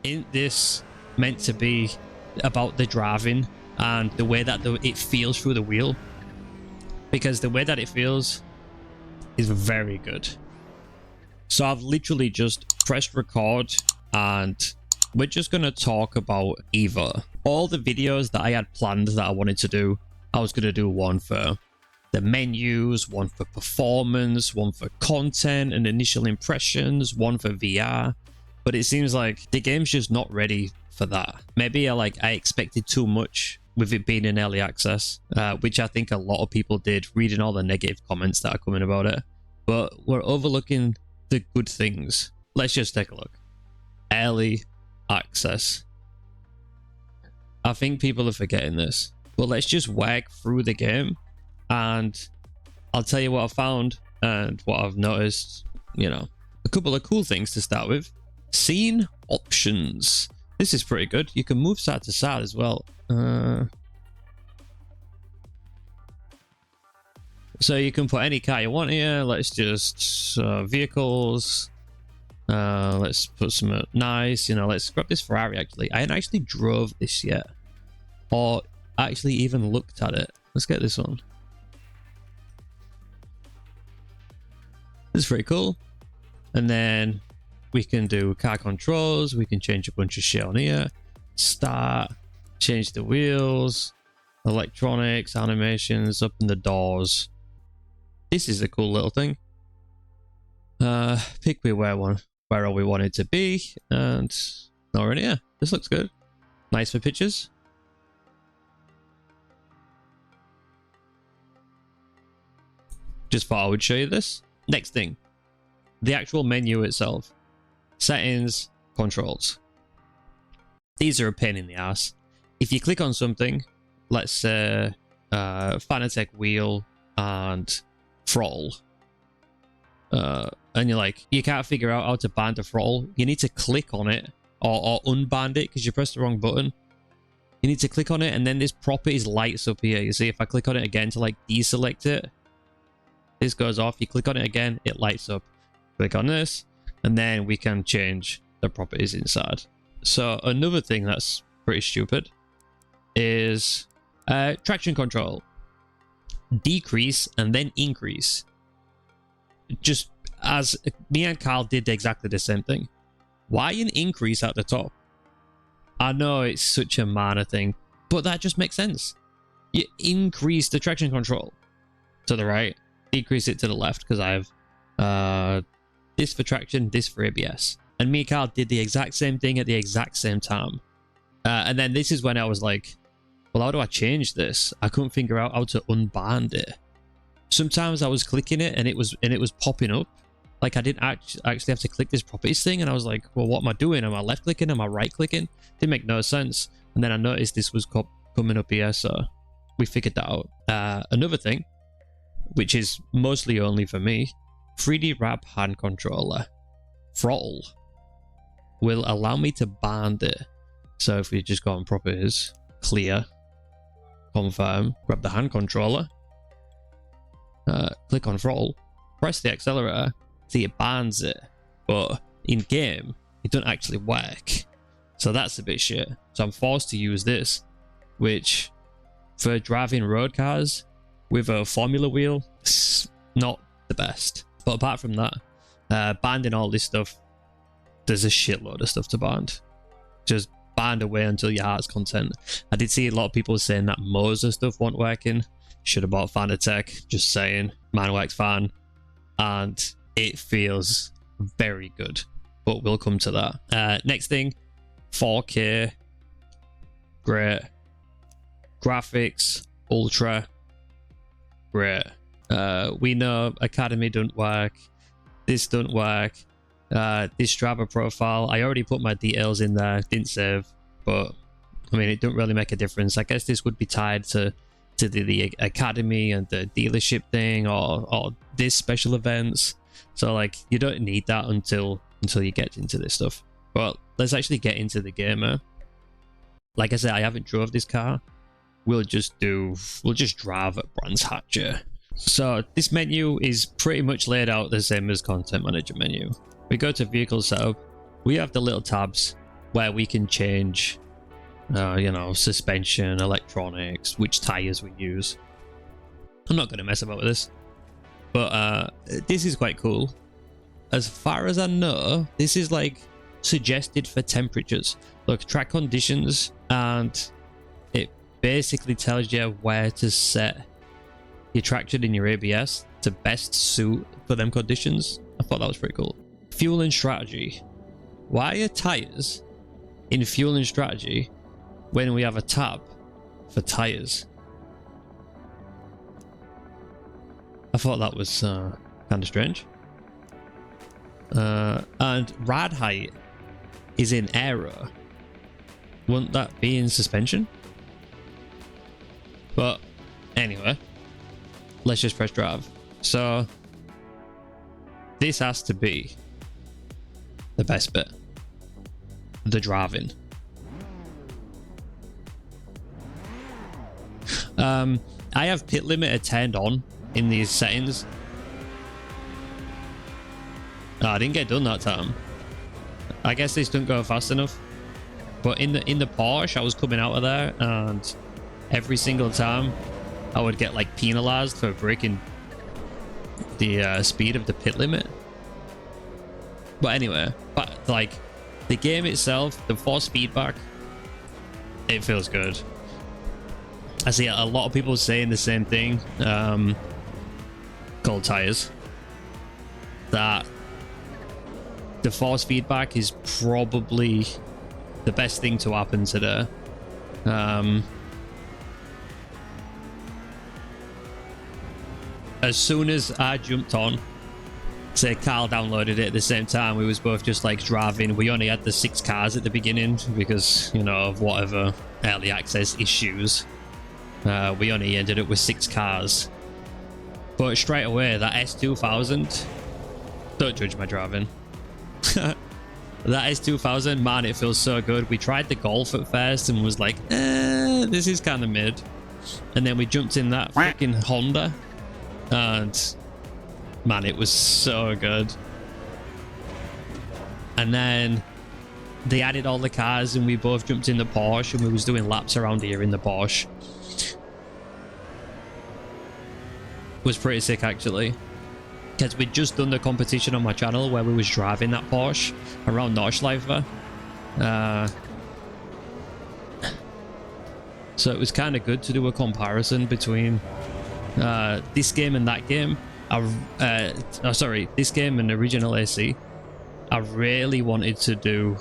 Isn't this meant to be about the driving and the way that it feels through the wheel? Because the way that it feels is very good. So I've literally just pressed record and we're just going to talk about Evo. All the videos that I had planned that I wanted to do, I was going to do one for the menus, one for performance, one for content and initial impressions, one for VR. But it seems like the game's just not ready for that. Maybe I expected too much with it being in early access, which I think a lot of people did, reading all the negative comments that are coming about it. But we're overlooking the good things. Let's just take a look. Early access. I think people are forgetting this. But let's just work through the game and I'll tell you what I found and what I've noticed. You know, a couple of cool things to start with. Scene options. This is pretty good. You can move side to side as well. So you can put any car you want here. Let's just vehicles. Let's put some nice. You know, let's grab this Ferrari. Actually, I hadn't actually drove this yet, or actually even looked at it. Let's get this one. This is pretty cool. And then we can do car controls. We can change a bunch of shit on here. Start. Change the wheels. Electronics, animations, open the doors. This is a cool little thing. Pick where we want it to be. And now we're in here. This looks good. Nice for pictures. Just thought I would show you this. Next thing. The actual menu itself. Settings, controls. These are a pain in the ass. If you click on something, let's say Fanatec wheel and throttle, and you're like, you can't figure out how to band a throttle, you need to click on it or unband it because you pressed the wrong button. You need to click on it and then this properties lights up here. You see, if I click on it again to like deselect it, this goes off. You click on it again, it lights up. Click on this and then we can change the properties inside. So another thing that's pretty stupid is traction control. Decrease and then increase. Just as me and Carl did exactly the same thing. Why an increase at the top? I know it's such a minor thing, but that just makes sense. You increase the traction control to the right, decrease it to the left, because I have this for traction, this for ABS. And me and Carl did the exact same thing at the exact same time. And then this is when I was like, well, how do I change this? I couldn't figure out how to unband it. Sometimes I was clicking it and it was popping up. Like I didn't actually have to click this properties thing. And I was like, well, what am I doing? Am I left clicking? Am I right clicking? Didn't make no sense. And then I noticed this was coming up here. So we figured that out. Another thing, which is mostly only for me, 3D wrap hand controller. Throttle will allow me to band it. So if we just go on properties, clear, confirm, grab the hand controller, click on throttle, press the accelerator, see it bands it, but in game it doesn't actually work. So that's a bit shit. So I'm forced to use this, which for driving road cars with a formula wheel, it's not the best. But apart from that, banding all this stuff, there's a shitload of stuff to band. Just band away until your heart's content. I did see a lot of people saying that Moser stuff wasn't working. Should have bought Fanatec, just saying. Mine works fine. And it feels very good. But we'll come to that. Next thing, 4K. Great. Graphics, ultra. Great. We know Academy doesn't work. This doesn't work. This Strava profile, I already put my details in there, didn't save, but I mean, it don't really make a difference. I guess this would be tied to the Academy and the dealership thing, or this special events. So like, you don't need that until you get into this stuff. But let's actually get into the gamer. Like I said, I haven't drove this car. We'll just drive at Brands Hatcher. So this menu is pretty much laid out the same as Content Manager menu. We go to vehicle setup. We have the little tabs. where we can change, you know, suspension, electronics, which tires we use. I'm not going to mess about with this, but this is quite cool. As far as I know, this is like suggested for temperatures. Look, track conditions, and it basically tells you where to set your traction in your ABS to best suit for them conditions. I thought that was pretty cool. Fueling strategy. Why are tires in fueling strategy when we have a tab for tires? I thought that was kind of strange. And rad height is in aero. Wouldn't that be in suspension? But anyway, let's just press drive. So this has to be the best bit, the driving. I have pit limiter turned on in these settings. Oh, I didn't get done that time. I guess this didn't go fast enough. But in the Porsche, I was coming out of there, and every single time I would get like penalized for breaking the speed of the pit limit. But anyway, but like the game itself, the force feedback, it feels good. I see a lot of people saying the same thing. Cold tires. That the force feedback is probably the best thing to happen today. As soon as I jumped on, say Carl downloaded it at the same time, we was both just like driving. We only had the 6 cars at the beginning because, you know, of whatever early access issues. We only ended up with 6 cars. But straight away, that S2000, don't judge my driving. That S2000, man, it feels so good. We tried the Golf at first and was like, this is kind of mid. And then we jumped in that freaking Honda, and man, it was so good. And then they added all the cars, and we both jumped in the Porsche, and we was doing laps around here in the Porsche. It was pretty sick, actually, because we'd just done the competition on my channel where we was driving that Porsche around Nordschleife. So it was kind of good to do a comparison between this game and that game. Sorry, this game and original AC. I really wanted to do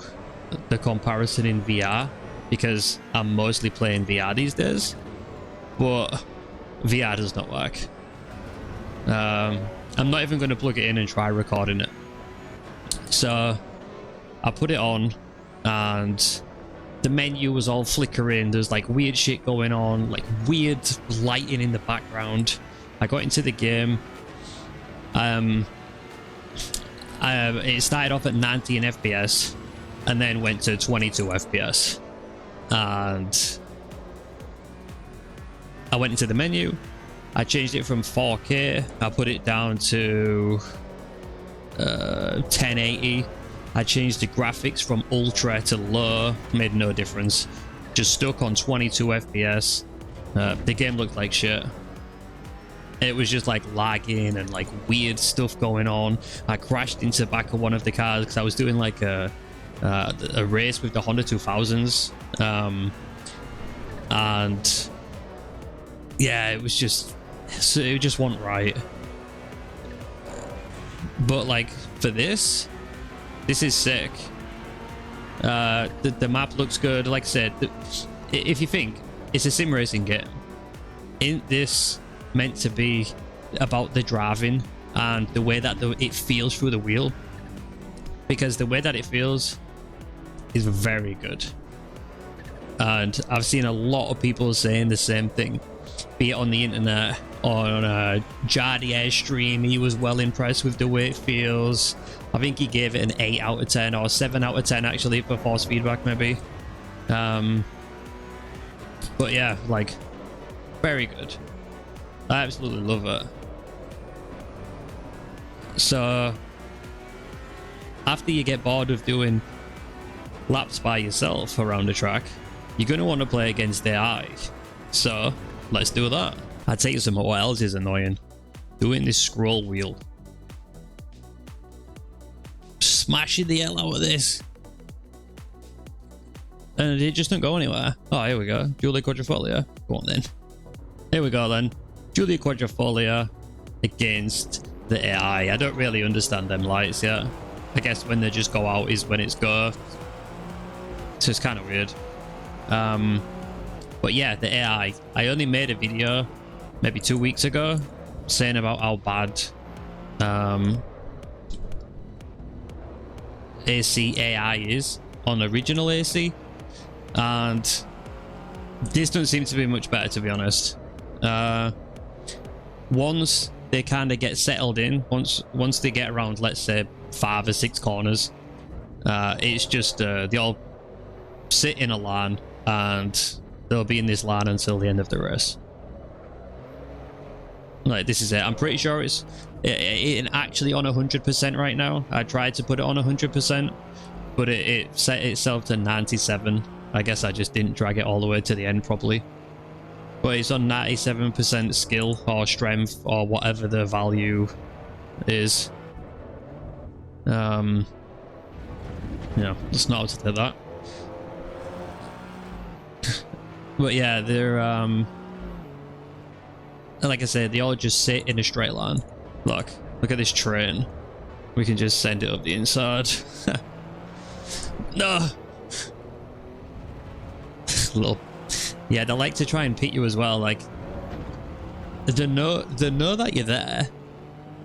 the comparison in VR because I'm mostly playing VR these days, but VR does not work. I'm not even going to plug it in and try recording it. So I put it on, and the menu was all flickering. There's like weird shit going on, like weird lighting in the background. I got into the game. It started off at 19 FPS and then went to 22 FPS. And I went into the menu. I changed it from 4K. I put it down to 1080. I changed the graphics from ultra to low. Made no difference. Just stuck on 22 FPS. The game looked like shit. It was just like lagging and like weird stuff going on. I crashed into the back of one of the cars because I was doing like a race with the Honda 2000s. And yeah, it was just, so it just wasn't right. But like for this is sick. The map looks good. Like I said, if you think it's a sim racing game, isn't this meant to be about the driving and the way that it feels through the wheel? Because the way that it feels is very good, and I've seen a lot of people saying the same thing, be it on the internet, on Jardier's stream. He was well impressed with the way it feels. I think he gave it an 8 out of 10 or 7 out of 10 actually for force feedback maybe. But yeah, like very good. I absolutely love it. So after you get bored of doing laps by yourself around the track, you're going to want to play against AI. So let's do that. I'd tell you something, what else is annoying? Doing this scroll wheel. Smashing the hell out of this. And it just don't go anywhere. Oh, here we go. Julia Quadrifolia. Go on then. Here we go then. Julia Quadrifolia against the AI. I don't really understand them lights yet. I guess when they just go out is when it's go. So it's kind of weird. But yeah, the AI. I only made a video maybe 2 weeks ago saying about how bad AC AI is on original AC, and this doesn't seem to be much better, to be honest. Once they kind of get settled in, once they get around, let's say 5 or 6 corners, it's just they all sit in a line and they'll be in this line until the end of the race. Like, this is it. I'm pretty sure it's actually on 100% right now. I tried to put it on 100%, but it set itself to 97. I guess I just didn't drag it all the way to the end properly. But it's on 97% skill or strength or whatever the value is. Yeah, it's not how to do that. But yeah, they're like I said, they all just sit in a straight line. Look at this train. We can just send it up the inside. No. Little. Yeah, they like to try and pit you as well. Like, they know that you're there.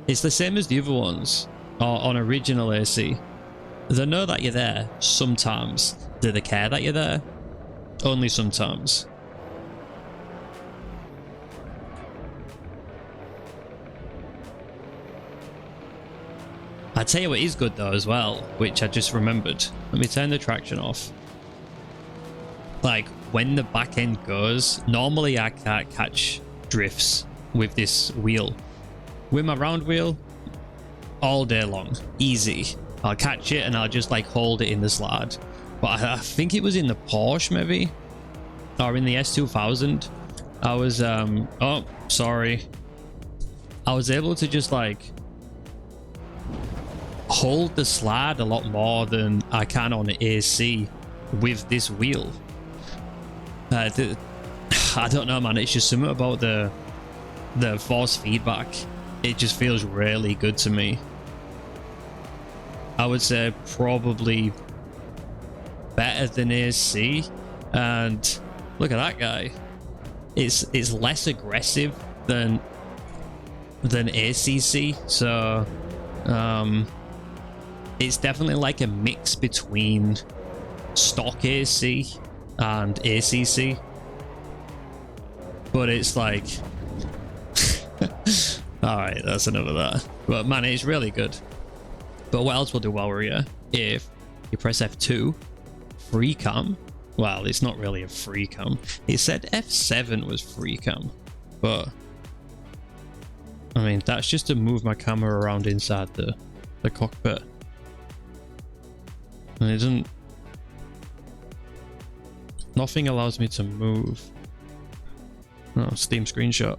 It's the same as the other ones on original AC. They know that you're there sometimes. Do they care that you're there? Only sometimes. I tell you what is good though as well, which I just remembered. Let me turn the traction off. Like, when the back end goes, normally I can't catch drifts with this wheel. With my round wheel, all day long, easy. I'll catch it and I'll just like hold it in the slide. But I think it was in the Porsche maybe, or in the S2000. I was oh, sorry. I was able to just like hold the slide a lot more than I can on the AC with this wheel. I don't know, man. It's just something about the force feedback. It just feels really good to me. I would say probably better than AC. And look at that guy. It's less aggressive than ACC. So it's definitely like a mix between stock AC and ACC, but it's like all right, that's enough of that. But man, it's really good. But what else will do while we're here? If you press F2, free cam. Well, it's not really a free cam. It said F7 was free cam, but I mean, that's just to move my camera around inside the cockpit, and it doesn't. Nothing allows me to move. Oh, Steam screenshot.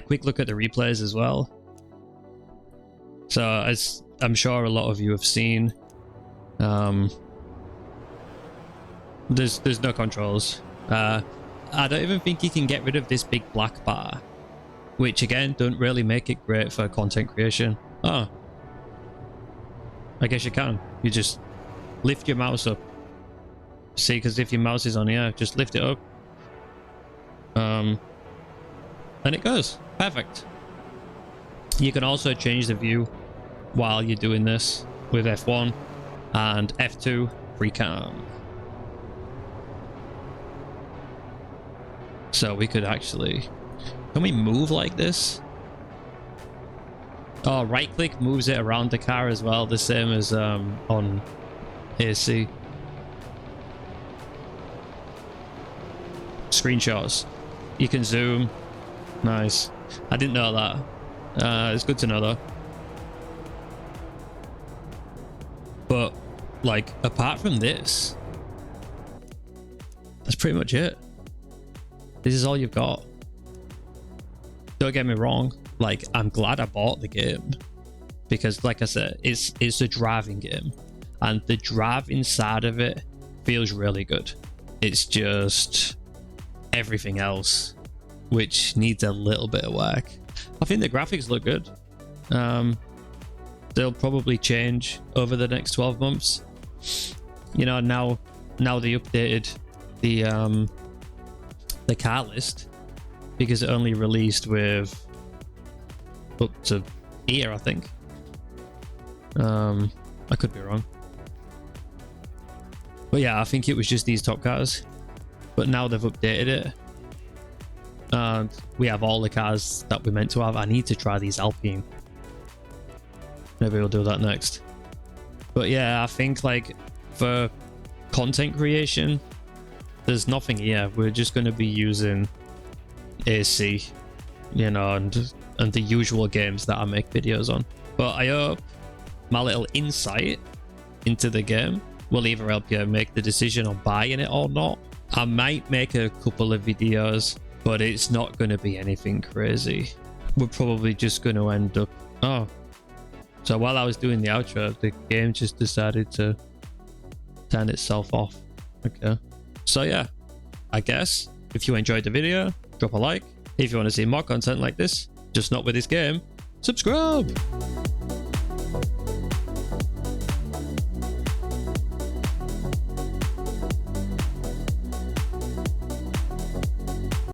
Quick look at the replays as well. So, as I'm sure a lot of you have seen, there's no controls. I don't even think you can get rid of this big black bar, which again don't really make it great for content creation. Oh, I guess you can. You just lift your mouse up. See, because if your mouse is on here, just lift it up. And it goes. Perfect. You can also change the view while you're doing this with F1 and F2 free cam. So we could actually... Can we move like this? Oh, right click moves it around the car as well, the same as on AC. Screenshots. You can zoom. Nice. I didn't know that. It's good to know though. But like, apart from this, that's pretty much it. This is all you've got. Don't get me wrong, like, I'm glad I bought the game because, like I said, it's a driving game, and the driving side of it feels really good. It's just everything else which needs a little bit of work. I think the graphics look good. They'll probably change over the next 12 months. You know, now they updated the car list because it only released with up to here, I think. I could be wrong, but yeah, I think it was just these top cars, but now they've updated it and we have all the cars that we meant to have. I need to try these Alpine. Maybe we'll do that next. But yeah, I think like for content creation, there's nothing here. We're just going to be using AC, you know, and the usual games that I make videos on. But I hope my little insight into the game will either help you make the decision on buying it or not. I might make a couple of videos, but it's not going to be anything crazy. We're probably just going to end up... Oh, so while I was doing the outro, the game just decided to turn itself off. Okay. So yeah, I guess if you enjoyed the video, drop a like. If you want to see more content like this, just not with this game, subscribe.